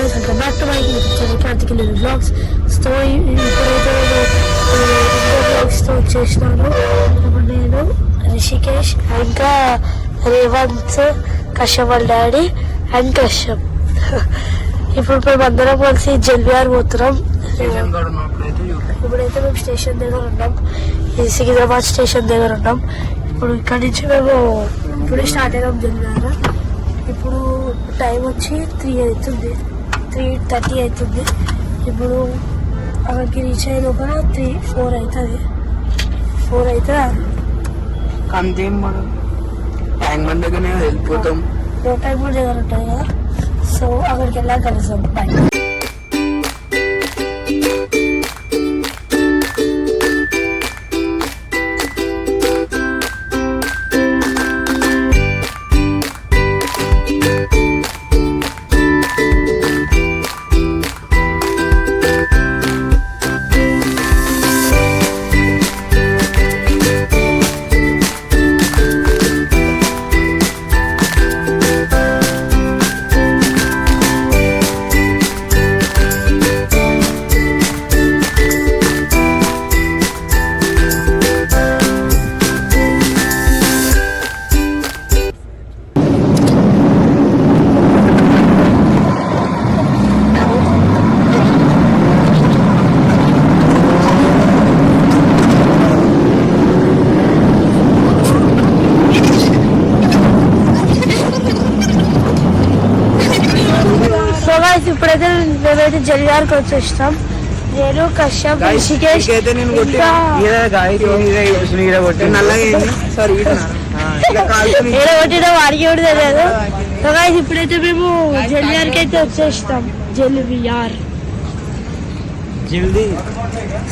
guys, welcome back to my YouTube channel Karthik Vlogs. So ఇప్పుడైతే vlogs తో వచ్చేసినాను. ఇప్పుడు నేను రిషికేష్ ఇంకా రేవంత్ కశ్యప్ వాళ్ళ డాడీ అండ్ కశ్యప్ ఇప్పుడు మేము అందరం కలిసి జల్విఆర్ పోతున్నాం. ఇప్పుడైతే మేము స్టేషన్ దగ్గర ఉన్నాం, సికింద్రాబాద్ స్టేషన్ దగ్గర ఉన్నాం. ఇప్పుడు ఇక్కడ నుంచి మేము ఇప్పుడు స్టార్ట్ అయినాం జల్విఆర్. ఇప్పుడు టైం వచ్చి 3:30 అవుతుంది. ఇప్పుడు అక్కడికి రీచ్ అయిన లోపల 4 అవుతుంది. 4 అయితే అంతేం మనం ట్యాంక్ బండ్ దగ్గరనే వెళ్ళిపోతాం. టైం కూడా దగ్గర ఉంటుంది కదా, సో అక్కడికి వెళ్ళాక కలుస్తాం. బాయ్. ఇప్పుడైతే మేమైతే జల్విఆర్కి వచ్చేస్తాం. నేను కశ్యప్ రిషికేష్ కొట్టినా వాడికి కూడా తెలియదు. సో గైస్ ఇప్పుడైతే మేము జల్విఆర్కి అయితే వచ్చేస్తాం. జల్విఆర్.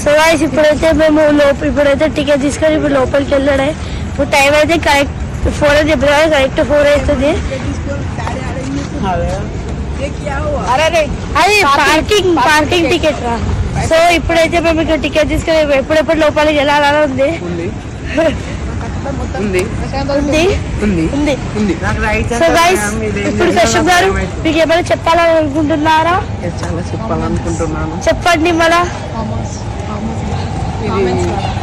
సో గైస్ ఇప్పుడైతే మేము ఇప్పుడైతే టికెట్ తీసుకొని ఇప్పుడు లోపలికి వెళ్ళాడే. ఇప్పుడు టైం అయితే కరెక్ట్ 4 అని చెప్పిన కరెక్ట్ 4 అవుతుంది. అది పార్కింగ్ టికెట్ రా. సో ఇప్పుడైతే మేము ఇక్కడ టికెట్ తీసుకొని ఎప్పుడెప్పుడు లోపలికి వెళ్ళాలని ఉంది. సో గైస్ ఇప్పుడు కశ్యప్ గారు మీకు ఏమైనా చెప్పాలనుకుంటున్నారా? చెప్పండి. మళ్ళా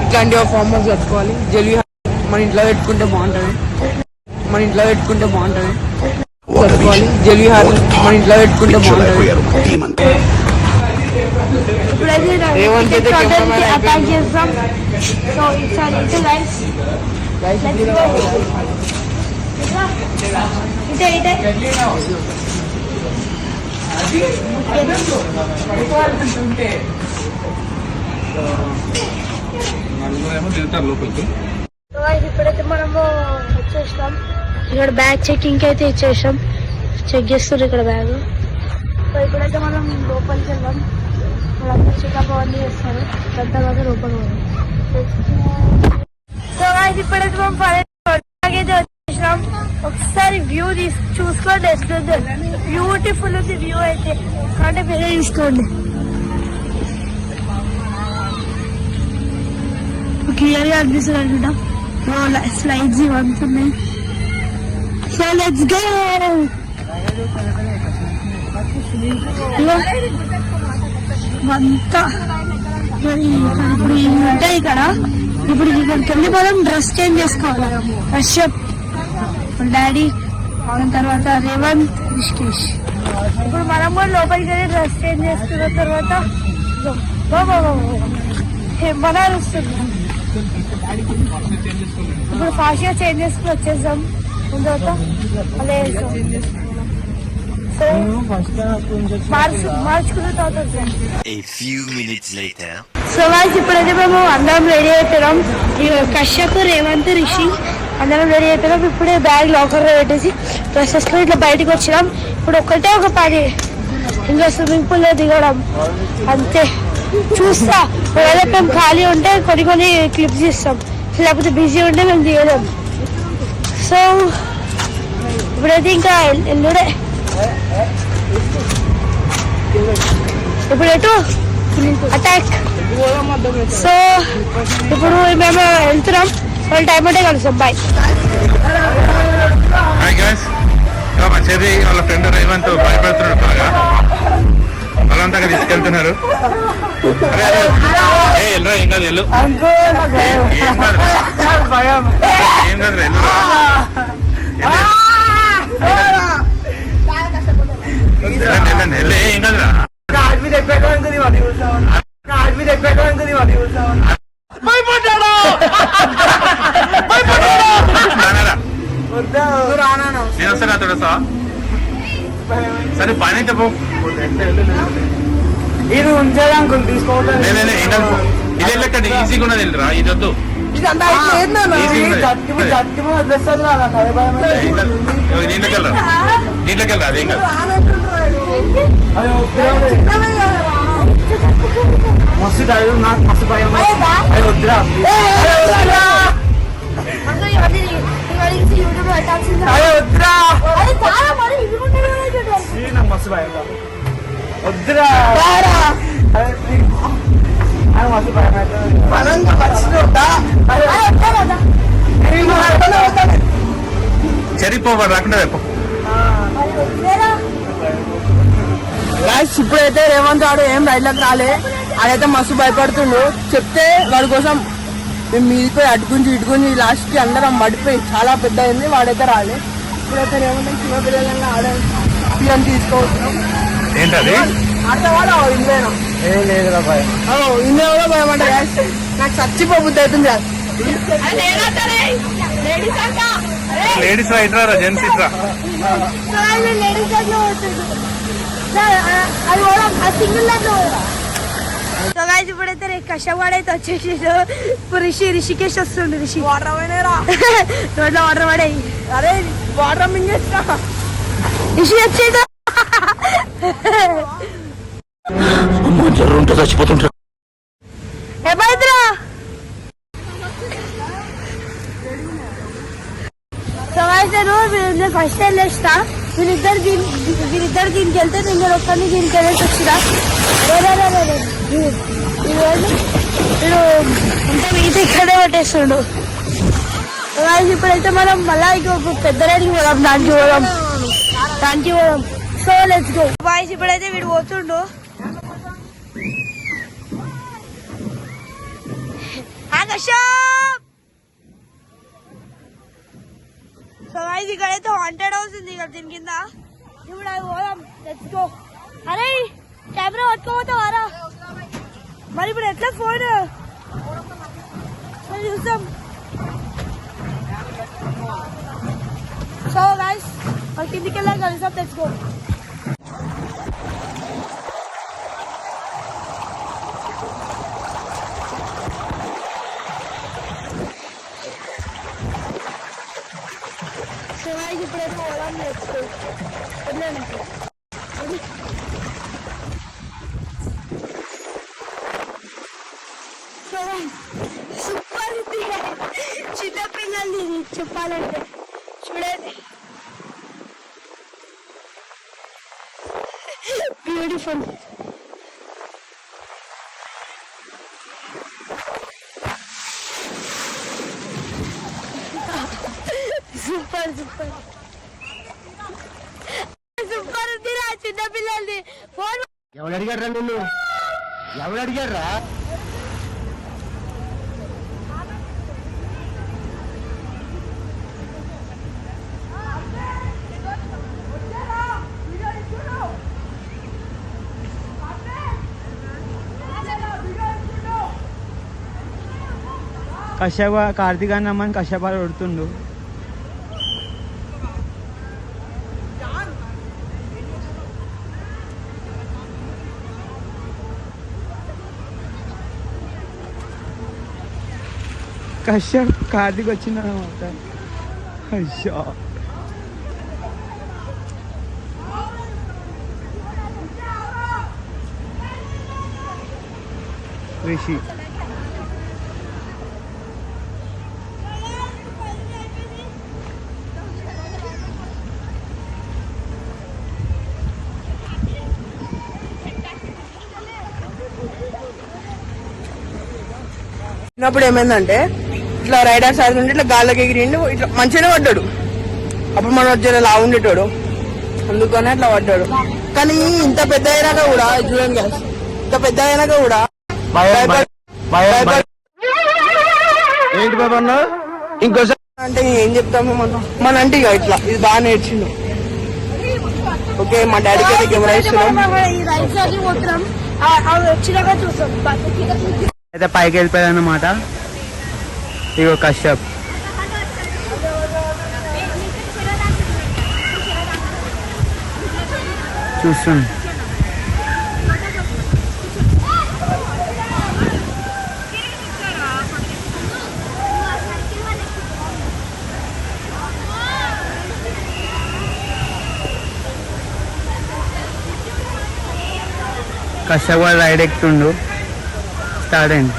ఇట్లాంటి ఫామ్ హౌస్ కట్టుకోవాలి. జల్విఆర్ మన ఇంట్లో పెట్టుకుంటే బాగుంటుంది. జల్విఆర్ మన ఇంట్లో పెట్టుకుంటే బాగుంటుంది. అటాక్ చేస్తాం. సో ఈసారి ఇప్పుడైతే మనము వచ్చేస్తాం. ఇక్కడ బ్యాగ్ చెకింగ్ అయితే ఇచ్చేసాం. చెక్ చేస్తున్నారు ఇక్కడ బ్యాగ్. సో ఇప్పుడైతే మనం లోపలికి వెళ్దాం. వాళ్ళందరూ చెకప్ అవన్నీ చేస్తారు. దాని తర్వాత లోపలికి పోదాం. సో ఇప్పుడైతే మనం అయితే వచ్చేసాం. ఒకసారి వ్యూ చూసుకోండి. ఎట్లుంది, బ్యూటిఫుల్ ఉంది వ్యూ అయితే. అంటే మీరే తీసుకోండి. క్లియర్గా అనిపిస్తుంది అనుకుంటా. స్లైడ్స్ ఇవంతా ఉన్నాయి. So let's go. అంతా ఇప్పుడు ఉంటాయి ఇక్కడ. ఇప్పుడు ఇక్కడికి వెళ్ళి మనం డ్రెస్ చేంజ్ చేసుకోవాలి. కశ్యప్ డాడీ, తర్వాత రేవంత్, రిషికేష్. ఇప్పుడు మనం కూడా లోపలికి వెళ్ళి డ్రెస్ చేంజ్ చేసుకున్న తర్వాత మన వస్తుంది. ఇప్పుడు ఫాస్ట్ గా చేంజ్ చేసుకుని వచ్చేసాం. ఇప్పుడైతే మేము అందరం రెడీ అయిపోయినాం. కశ్యప్, రేవంత్, రిషి అందరం రెడీ అయిపోయినాం. ఇప్పుడే బ్యాగ్ లాకర్ లో పెట్టేసి డ్రెస్సెస్ లో ఇట్లా బయటకు వచ్చినాం. ఇప్పుడు ఒకటే ఒక పని, ఇంకా స్విమ్మింగ్ పూల్ లో దిగడం అంతే. చూస్తా ఒకవేళ మేము ఖాళీ ఉంటే కొన్ని క్లిప్స్ ఇస్తాం, లేకపోతే బిజీ ఉంటే మేము దిగలేం. సో ఇప్పుడైతే ఇంకా ఎల్లుడే. ఇప్పుడు ఎటు అటాక్. సో ఇప్పుడు మేము వెళ్తున్నాం. వాళ్ళ టైం అంటే కలుస్తాం. బాయ్. మా చెర్రీ వాళ్ళ ఫ్రెండ్ రేవంత్ భయపడుతున్నాడు బాగా. తీసుకెళ్తున్నారు. వెళ్ళరా, ఏం కాదు వెళ్ళు. ఏం కాదు వెళ్ళు. వెళ్ళండి ఏం కాదురా. నేను వస్తాను అతడు వస్తా. సరే పని అయితే పో. ఇది ఉంచాలి అంకుల్ తీసుకోవట్లేదు. ఇది వెళ్ళకండి, ఈజీగా ఉన్నది వెళ్ళరా. ఇది వద్దు, దీంట్లోకి వెళ్ళరా, దీంట్లోకి వెళ్ళరా. అదేం కాదు. మస్తు డ్రైవర్, నాకు మస్తు భయం. వద్దురా వద్దురా, నాకు మస్తు భయం. వద్దురా మస్తు భయం అవుతుంది. చరిపోవాలి రాకుండా రేపు. ఇప్పుడైతే రేవంత్ వాడు ఏం రైడ్లకు రాలే, ఆడైతే మస్తు భయపడుతుండు. చెప్తే వాడి కోసం మేము మీదిపోయి అటుకుంచి ఇటుకుంచి లాస్ట్ కి అందరం పడిపోయి చాలా పెద్ద అయింది. వాడైతే రాలే. ఇప్పుడైతే రేవంత్ చిన్న పిల్లలంగా ఆడే తీసుకోవచ్చు. ఏంటది ఆడవాడు ఇందేనా? ఏం లేదు భయం. ఇందే కూడా భయం అంటే నాకు చచ్చిపోబుద్ది అవుతుంది. లేడీస్ రైట్ రా, జెంట్స్ ఇట్రా. ఇప్పుడైతే కష్టపడి అయితే వచ్చేసి ఇప్పుడు రిషికేష్ వస్తుండే. రిషి వాటర్ పోయినారా? రోడ్లో వాటర్ పడాయి. అరే వాటర్ మింగేస్తా. రిషి వచ్చేట జ్వరం చచ్చిపోతుంటా. ఎప్పుడైతురా నేను ఫస్ట్ వెళ్ళేస్తా. వీళ్ళిద్దరు దీనికి వెళ్తే నేను ఒక్కరిని దీనికి వెళ్ళేసి వచ్చినా. వీడు అంతా మీతో ఇక్కడే పట్టేస్తుండు. ఇప్పుడైతే మనం మళ్ళా ఇంకొక పెద్ద రైడ్కి పోదాం, దానికి పోదాం. So let's go boys. ఇప్పుడైతే వీడు పోతుండు. సో గాయ్స్ ఇక్కడైతే వాంటెడ్ హౌస్ ఉంది కదా దీని కింద. ఇప్పుడు అది పోదాం, లెట్స్ గో. అరే కెమెరా పట్టుకోపోతావారా మరి? ఇప్పుడు ఎట్లా ఫోన్ చూస్తాం. సో గాయ్స్ మరి కిందికి వెళ్ళాం, కలుస్తాం. Let's go. ఇప్పుడైతే పోదాం, లెట్స్ గో. సూపర్ ఉంది, చిన్నపిల్లల్ని చెప్పాలంటే. చూడండి బ్యూటిఫుల్. సూపర్ సూపర్ సూపర్ ఉందిరా చిన్నపిల్లల్ని. ఫోన్ ఎవరు అడిగారా నిన్ను? ఎవరు అడిగారా? కశ్యప కార్తీక్ అన్నమ్మని కశ్యపాలు కొడుతుండు. కశ్యప్ కార్తీక్ వచ్చిందన్నమాట. అయ్యా రిషి చిన్నప్పుడు ఏమైందంటే ఇట్లా రైడర్ సైడ్ నుండి ఇట్లా గాల్లోకి ఎగిరిండి, ఇట్లా మంచిగానే పడ్డాడు. అప్పుడు మనం వచ్చే లా ఉండేటోడు, అందుకనే అట్లా పడ్డాడు. కానీ ఇంత పెద్ద అయినాక కూడా చూడండి ఇంత పెద్ద అయినాక కూడా భయం, భయం, భయం. ఏంటి బాబా అన్న ఇంకోసారి అంటే ఏం చెప్తాము మన అంటే ఇక ఇట్లా ఇది బాగా నేర్చిండు. ఓకే మా డాడీకి అయితే కెమెరా ఇస్తున్నాం. ఈ రైస్ అది పోతున్నాం అవి వచ్చినాక చూస్తాం. అయితే పైకి వెళ్ళిపోయాడు అన్నమాట. ఇగో కశ్యప్ చూస్తుంది. కశ్యప్ కూడా రైడ్ ఎక్కుతుండు. స్టార్ట్ అయింది.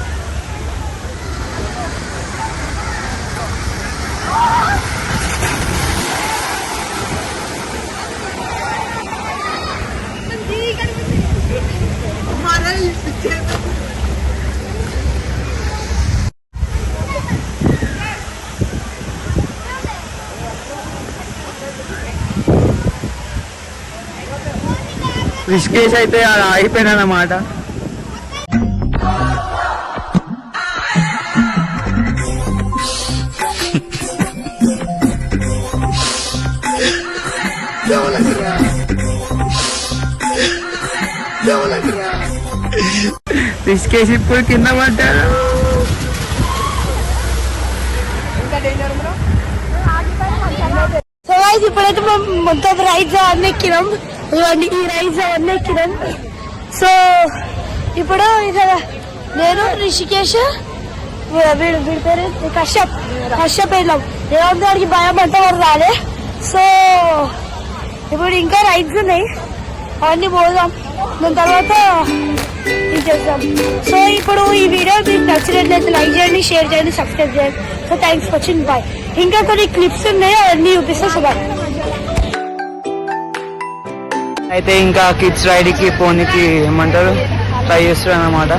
రిషికేష్ అయితే ఆగిపోయినా అన్నమాట. రిషికేష్ ఇప్పుడు కింద పడ్డారు. సో గైస్ ఇప్పుడైతే మేము మొత్తం రైడ్స్ అన్ని ఎక్కినాం. ఇవన్నీ ఈ రైడ్స్ అవన్నీ ఎక్కినాం. సో ఇప్పుడు ఇక్కడ నేను రిషికేష్ వీడి పేరు కశ్యప్ వెళ్ళాం. రేవంత్ గారికి భయం అంటే వాడు రాలే. సో ఇప్పుడు ఇంకా రైడ్స్ ఉన్నాయి, అవన్నీ పోదాం. దాని తర్వాత ఇది చేద్దాం. సో ఇప్పుడు ఈ వీడియో మీకు నచ్చినట్లయితే లైక్ చేయండి, షేర్ చేయండి, సబ్స్క్రైబ్ చేయండి. So thanks for watching. Bye. ఇంకా కొన్ని క్లిప్స్ ఉన్నాయి, అవన్నీ చూపిస్తా. So bye. అయితే ఇంకా కిడ్స్ రైడ్ కి పోనీకి ఏమంటారు ట్రై చేస్తారు అన్నమాట.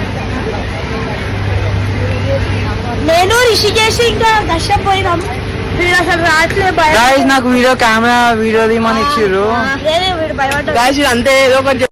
నేను రిషికేష్ ఇంకా కష్టం పోయినాం. వీడు అసలు రావట్లే, భయం. నాకు వీడియో కెమెరా వీడియో తీయమని ఇచ్చిర్రు. వీడు భయపడ్డా. గాయస్ అంతే ఏదో ఒకటి